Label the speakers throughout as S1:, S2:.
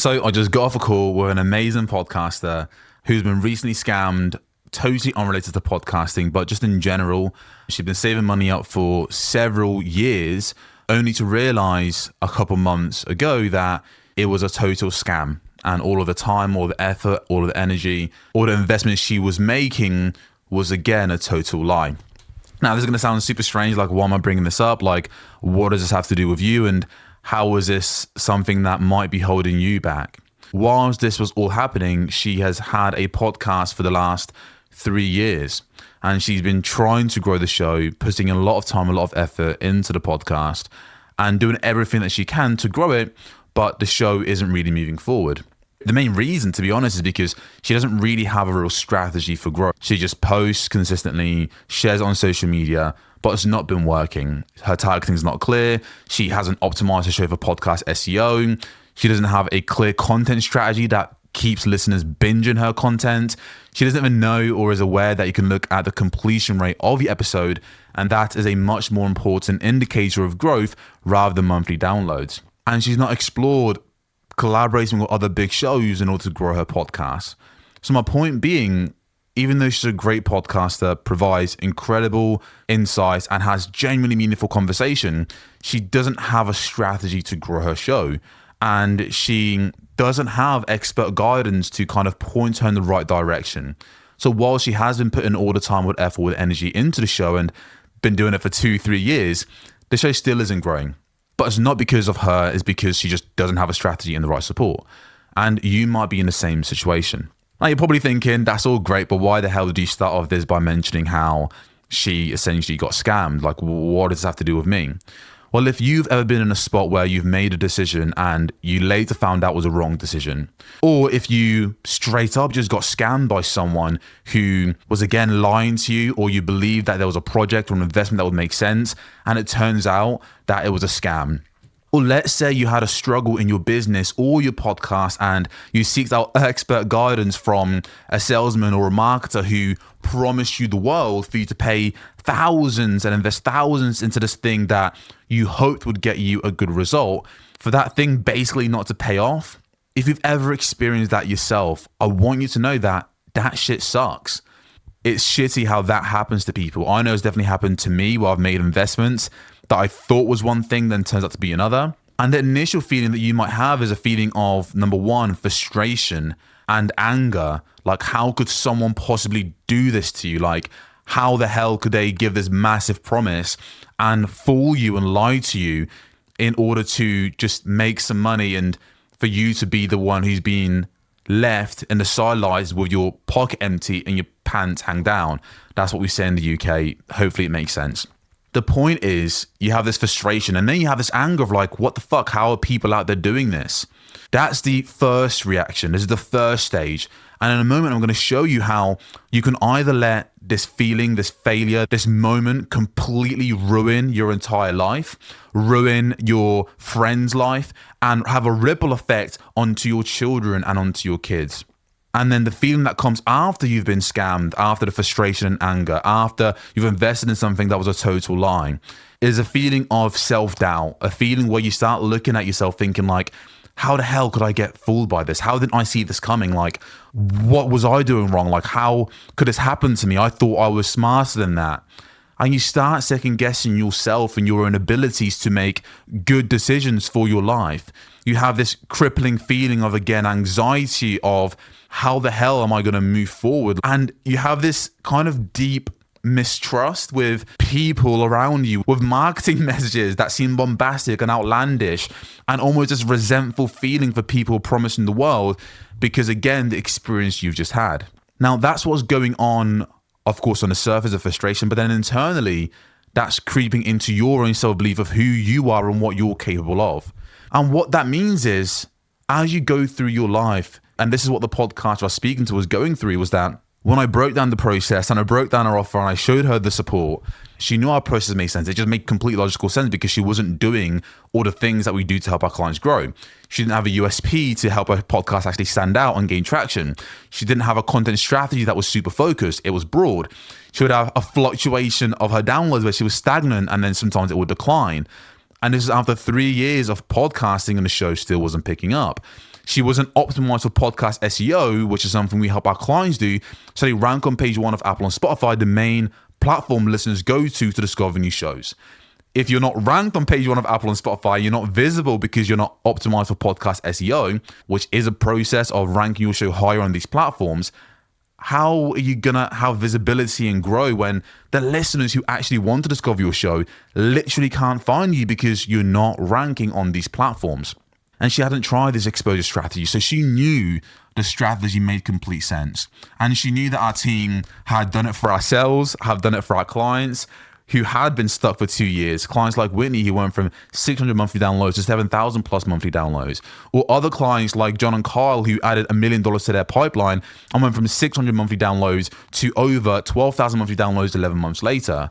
S1: So I just got off a call with an amazing podcaster who's been recently scammed, totally unrelated to podcasting, but just in general. She'd been saving money up for several years, only to realize a couple months ago that it was a total scam. And all of the time, all the effort, all of the energy, all the investment she was making was, again, a total lie. Now, this is going to sound super strange. Like, why am I bringing this up? Like, what does this have to do with you? And how is this something that might be holding you back? Whilst this was all happening, she has had a podcast for the last 3 years. And she's been trying to grow the show, putting in a lot of time, a lot of effort into the podcast, and doing everything that she can to grow it. But the show isn't really moving forward. The main reason, to be honest, is because she doesn't really have a real strategy for growth. She just posts consistently, shares on social media, but it's not been working. Her targeting's not clear. She hasn't optimized her show for podcast SEO. She doesn't have a clear content strategy that keeps listeners binging her content. She doesn't even know or is aware that you can look at the completion rate of the episode, and that is a much more important indicator of growth rather than monthly downloads. And she's not explored collaborating with other big shows in order to grow her podcast. So my point being, even though she's a great podcaster, provides incredible insights and has genuinely meaningful conversation, she doesn't have a strategy to grow her show. And she doesn't have expert guidance to kind of point her in the right direction. So while she has been putting all the time with effort, with energy into the show and been doing it for 2-3 years, the show still isn't growing. But it's not because of her, it's because she just doesn't have a strategy and the right support. And you might be in the same situation. Now, you're probably thinking, that's all great, but why the hell did you start off this by mentioning how she essentially got scammed? Like, what does this have to do with me? Well, if you've ever been in a spot where you've made a decision and you later found out was a wrong decision, or if you straight up just got scammed by someone who was, again, lying to you, or you believed that there was a project or an investment that would make sense, and it turns out that it was a scam. Or let's say you had a struggle in your business or your podcast and you seeked out expert guidance from a salesman or a marketer who promised you the world for you to pay thousands and invest thousands into this thing that you hoped would get you a good result, for that thing basically not to pay off. If you've ever experienced that yourself, I want you to know that that shit sucks. It's shitty how that happens to people. I know it's definitely happened to me where I've made investments that I thought was one thing, then turns out to be another. And the initial feeling that you might have is a feeling of, number one, frustration and anger. Like, how could someone possibly do this to you? Like, how the hell could they give this massive promise and fool you and lie to you in order to just make some money and for you to be the one who's being left in the sidelines with your pocket empty and your pants hang down? That's what we say in the UK. Hopefully it makes sense. The point is, you have this frustration and then you have this anger of like, what the fuck? How are people out there doing this? That's the first reaction. This is the first stage. And in a moment, I'm going to show you how you can either let this feeling, this failure, this moment completely ruin your entire life, ruin your friend's life, and have a ripple effect onto your children and onto your kids. And then the feeling that comes after you've been scammed, after the frustration and anger, after you've invested in something that was a total lie, is a feeling of self-doubt, a feeling where you start looking at yourself thinking like, how the hell could I get fooled by this? How didn't I see this coming? Like, what was I doing wrong? Like, how could this happen to me? I thought I was smarter than that. And you start second guessing yourself and your own abilities to make good decisions for your life. You have this crippling feeling of, again, anxiety of how the hell am I going to move forward? And you have this kind of deep mistrust with people around you, with marketing messages that seem bombastic and outlandish, and almost this resentful feeling for people promising the world because, again, the experience you've just had. Now, that's what's going on, of course, on the surface of frustration, but then internally, that's creeping into your own self-belief of who you are and what you're capable of. And what that means is, as you go through your life, and this is what the podcast I was speaking to was going through, was that when I broke down the process and I broke down our offer and I showed her the support, she knew our process made sense. It just made complete logical sense because she wasn't doing all the things that we do to help our clients grow. She didn't have a USP to help her podcast actually stand out and gain traction. She didn't have a content strategy that was super focused. It was broad. She would have a fluctuation of her downloads where she was stagnant and then sometimes it would decline. And this is after 3 years of podcasting and the show still wasn't picking up. She wasn't optimized for podcast SEO, which is something we help our clients do, so they rank on page 1 of Apple and Spotify, the main platform listeners go to discover new shows. If you're not ranked on page 1 of Apple and Spotify, you're not visible because you're not optimized for podcast SEO, which is a process of ranking your show higher on these platforms. How are you going to have visibility and grow when the listeners who actually want to discover your show literally can't find you because you're not ranking on these platforms? And she hadn't tried this exposure strategy, so she knew the strategy made complete sense. And she knew that our team had done it for ourselves, have done it for our clients who had been stuck for 2 years. Clients like Whitney, who went from 600 monthly downloads to 7,000 plus monthly downloads. Or other clients like John and Kyle, who added $1 million to their pipeline and went from 600 monthly downloads to over 12,000 monthly downloads 11 months later.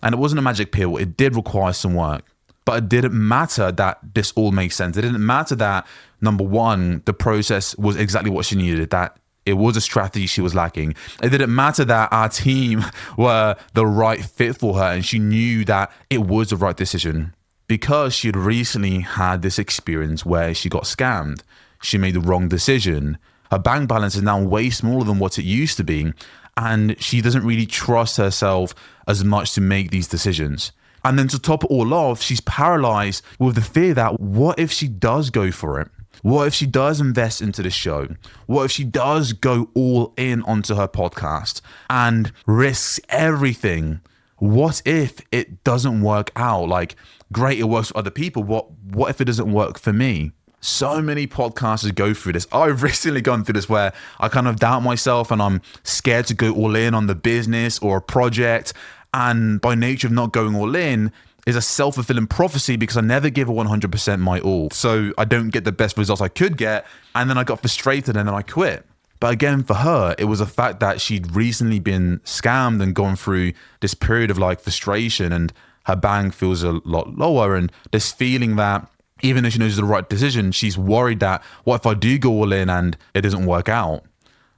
S1: And it wasn't a magic pill. It did require some work. But it didn't matter that this all makes sense. It didn't matter that, number one, the process was exactly what she needed, that it was a strategy she was lacking. It didn't matter that our team were the right fit for her and she knew that it was the right decision because she had recently had this experience where she got scammed. She made the wrong decision. Her bank balance is now way smaller than what it used to be, and she doesn't really trust herself as much to make these decisions. And then to top it all off, she's paralyzed with the fear that what if she does go for it? What if she does invest into the show? What if she does go all in onto her podcast and risks everything? What if it doesn't work out? Like, great, it works for other people. What if it doesn't work for me? So many podcasters go through this. I've recently gone through this where I kind of doubt myself and I'm scared to go all in on the business or a project. And by nature of not going all in is a self-fulfilling prophecy because I never give a 100% my all. So I don't get the best results I could get. And then I got frustrated and then I quit. But again, for her, it was the fact that she'd recently been scammed and gone through this period of like frustration and her bank feels a lot lower. And this feeling that even though she knows it's the right decision, she's worried that what if I do go all in and it doesn't work out?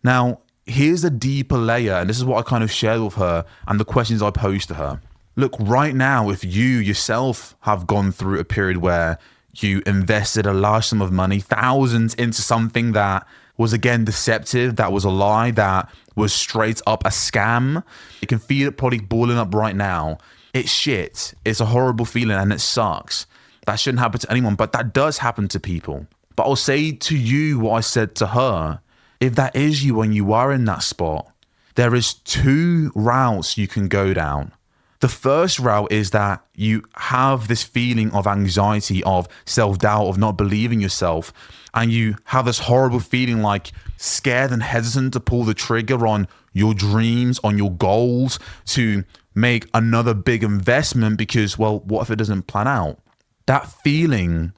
S1: Now, here's a deeper layer, and this is what I kind of shared with her and the questions I posed to her. Look, right now, if you yourself have gone through a period where you invested a large sum of money, thousands, into something that was, again, deceptive, that was a lie, that was straight up a scam, you can feel it probably boiling up right now. It's shit. It's a horrible feeling and it sucks. That shouldn't happen to anyone, but that does happen to people. But I'll say to you what I said to her. If that is you and you are in that spot, there is 2 routes you can go down. The first route is that you have this feeling of anxiety, of self-doubt, of not believing yourself, and you have this horrible feeling like scared and hesitant to pull the trigger on your dreams, on your goals, to make another big investment because, well, what if it doesn't plan out? That feeling,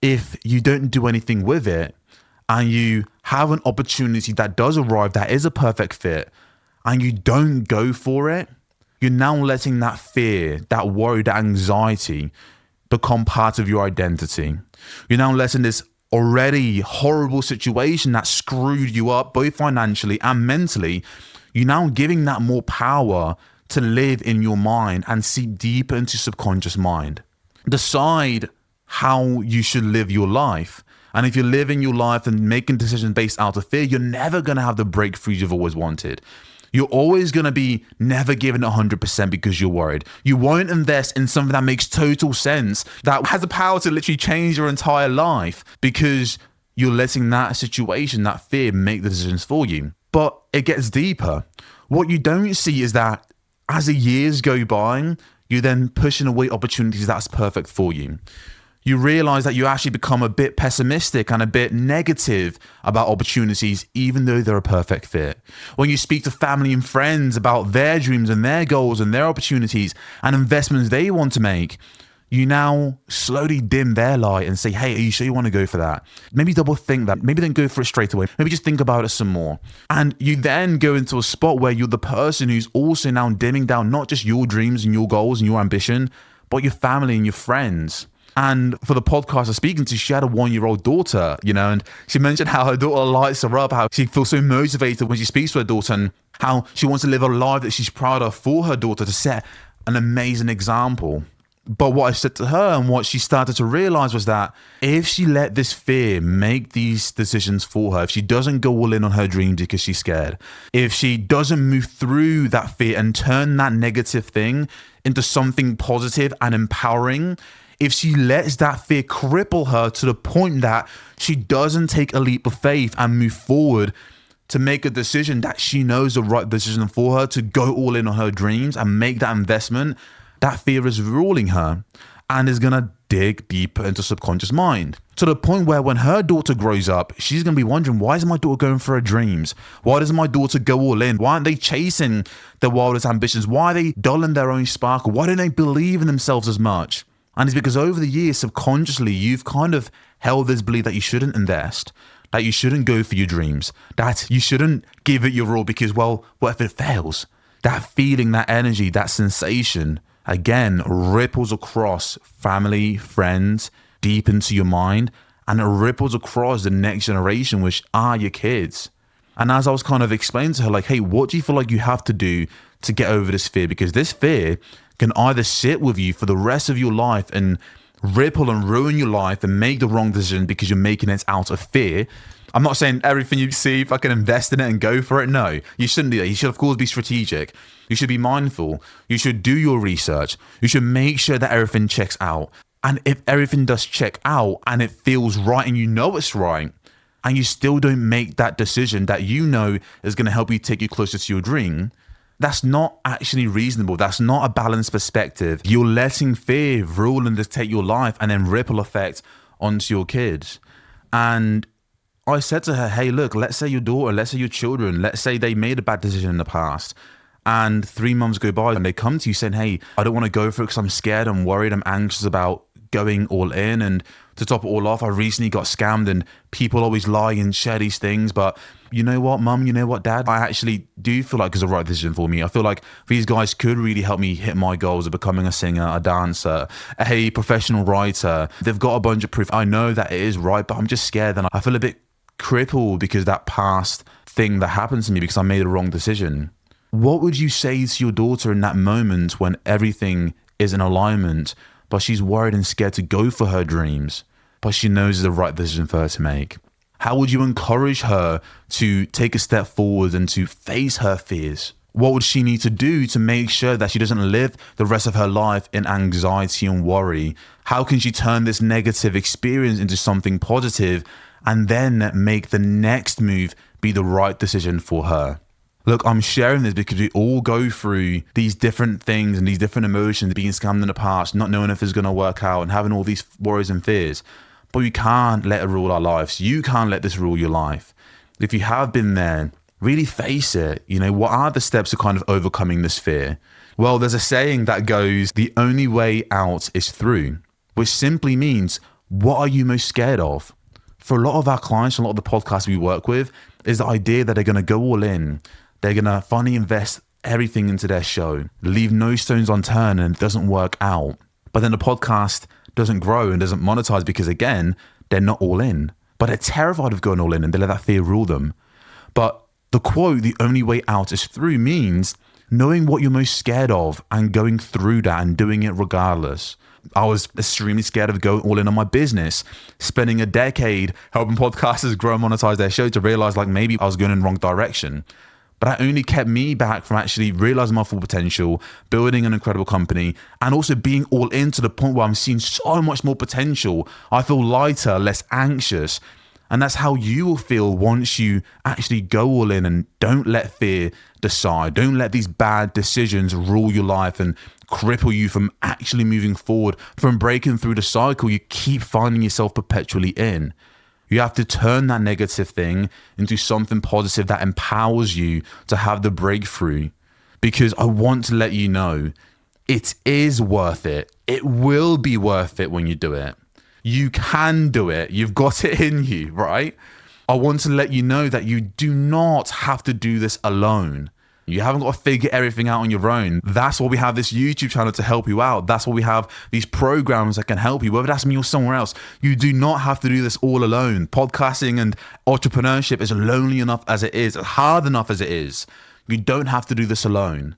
S1: if you don't do anything with it, and you have an opportunity that does arrive that is a perfect fit, and you don't go for it, you're now letting that fear, that worry, that anxiety become part of your identity. You're now letting this already horrible situation that screwed you up both financially and mentally, you're now giving that more power to live in your mind and seep deeper into subconscious mind. Decide how you should live your life. And if you're living your life and making decisions based out of fear, you're never going to have the breakthroughs you've always wanted. You're always going to be never giving 100% because you're worried. You won't invest in something that makes total sense, that has the power to literally change your entire life because you're letting that situation, that fear, make the decisions for you. But it gets deeper. What you don't see is that as the years go by, you're then pushing away opportunities that's perfect for you. You realize that you actually become a bit pessimistic and a bit negative about opportunities, even though they're a perfect fit. When you speak to family and friends about their dreams and their goals and their opportunities and investments they want to make, you now slowly dim their light and say, hey, are you sure you want to go for that? Maybe double think that. Maybe don't go for it straight away. Maybe just think about it some more. And you then go into a spot where you're the person who's also now dimming down not just your dreams and your goals and your ambition, but your family and your friends. And for the podcast I'm speaking to, she had a 1-year-old daughter, and she mentioned how her daughter lights her up, how she feels so motivated when she speaks to her daughter, and how she wants to live a life that she's proud of for her daughter, to set an amazing example. But what I said to her and what she started to realize was that if she let this fear make these decisions for her, if she doesn't go all in on her dreams because she's scared, if she doesn't move through that fear and turn that negative thing into something positive and empowering, if she lets that fear cripple her to the point that she doesn't take a leap of faith and move forward to make a decision that she knows the right decision for her, to go all in on her dreams and make that investment, that fear is ruling her and is going to dig deeper into subconscious mind, to the point where when her daughter grows up, she's going to be wondering, why is my daughter going for her dreams? Why doesn't my daughter go all in? Why aren't they chasing their wildest ambitions? Why are they dulling their own sparkle? Why don't they believe in themselves as much? And it's because over the years, subconsciously, you've kind of held this belief that you shouldn't invest, that you shouldn't go for your dreams, that you shouldn't give it your all because, well, what if it fails? That feeling, that energy, that sensation, again, ripples across family, friends, deep into your mind, and it ripples across the next generation, which are your kids. And as I was kind of explaining to her, like, hey, what do you feel like you have to do to get over this fear? Because this fear can either sit with you for the rest of your life and ripple and ruin your life and make the wrong decision because you're making it out of fear. I'm not saying everything you see, if I can invest in it and go for it. No, you shouldn't do that. You should, of course, be strategic. You should be mindful. You should do your research. You should make sure that everything checks out. And if everything does check out and it feels right and you know it's right, and you still don't make that decision that you know is going to help you take you closer to your dream, that's not actually reasonable. That's not a balanced perspective. You're letting fear rule and dictate your life and then ripple effect onto your kids. And I said to her, hey, look, let's say your daughter, let's say your children, let's say they made a bad decision in the past and 3 months go by and they come to you saying, hey, I don't want to go for it because I'm scared, I'm worried, I'm anxious about going all in. And to top it all off, I recently got scammed and people always lie and share these things. But you know what, mum, you know what, dad, I actually do feel like it's the right decision for me. I feel like these guys could really help me hit my goals of becoming a singer, a dancer, a professional writer. They've got a bunch of proof. I know that it is right, but I'm just scared and I feel a bit crippled because that past thing that happened to me because I made a wrong decision. What would you say to your daughter in that moment when everything is in alignment, but she's worried and scared to go for her dreams, but she knows it's the right decision for her to make? How would you encourage her to take a step forward and to face her fears? What would she need to do to make sure that she doesn't live the rest of her life in anxiety and worry? How can she turn this negative experience into something positive and then make the next move be the right decision for her? Look, I'm sharing this because we all go through these different things and these different emotions, being scammed in the past, not knowing if it's going to work out and having all these worries and fears. But we can't let it rule our lives. You can't let this rule your life. If you have been there, really face it. You know, what are the steps to kind of overcoming this fear? Well, there's a saying that goes, the only way out is through, which simply means, what are you most scared of? For a lot of our clients, a lot of the podcasts we work with, is the idea that they're going to go all in. They're going to finally invest everything into their show, leave no stones unturned, and it doesn't work out. But then the podcast doesn't grow and doesn't monetize because, again, they're not all in. But they're terrified of going all in and they let that fear rule them. But the quote, the only way out is through, means knowing what you're most scared of and going through that and doing it regardless. I was extremely scared of going all in on my business, spending a decade helping podcasters grow and monetize their show, to realize like maybe I was going in the wrong direction. But that only kept me back from actually realizing my full potential, building an incredible company, and also being all in to the point where I'm seeing so much more potential. I feel lighter, less anxious. And that's how you will feel once you actually go all in and don't let fear decide. Don't let these bad decisions rule your life and cripple you from actually moving forward, from breaking through the cycle you keep finding yourself perpetually in. You have to turn that negative thing into something positive that empowers you to have the breakthrough. Because I want to let you know, it is worth it. It will be worth it when you do it. You can do it. You've got it in you, right? I want to let you know that you do not have to do this alone. You haven't got to figure everything out on your own. That's why we have this YouTube channel to help you out. That's why we have these programs that can help you, whether that's me or somewhere else. You do not have to do this all alone. Podcasting and entrepreneurship is lonely enough as it is, hard enough as it is. You don't have to do this alone.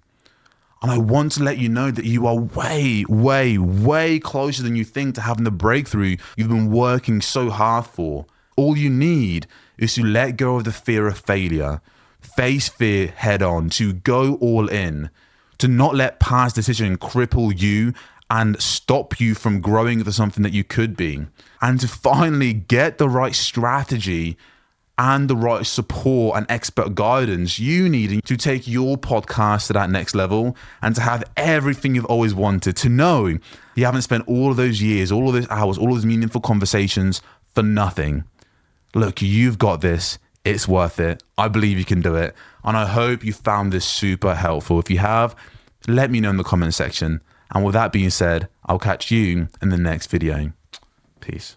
S1: And I want to let you know that you are way, way, way closer than you think to having the breakthrough you've been working so hard for. All you need is to let go of the fear of failure, face fear head on, to go all in, to not let past decisions cripple you and stop you from growing into something that you could be, and to finally get the right strategy and the right support and expert guidance you need to take your podcast to that next level, and to have everything you've always wanted, to know you haven't spent all of those years, all of those hours, all of those meaningful conversations for nothing. Look, you've got this. It's worth it. I believe you can do it. And I hope you found this super helpful. If you have, let me know in the comment section. And with that being said, I'll catch you in the next video. Peace.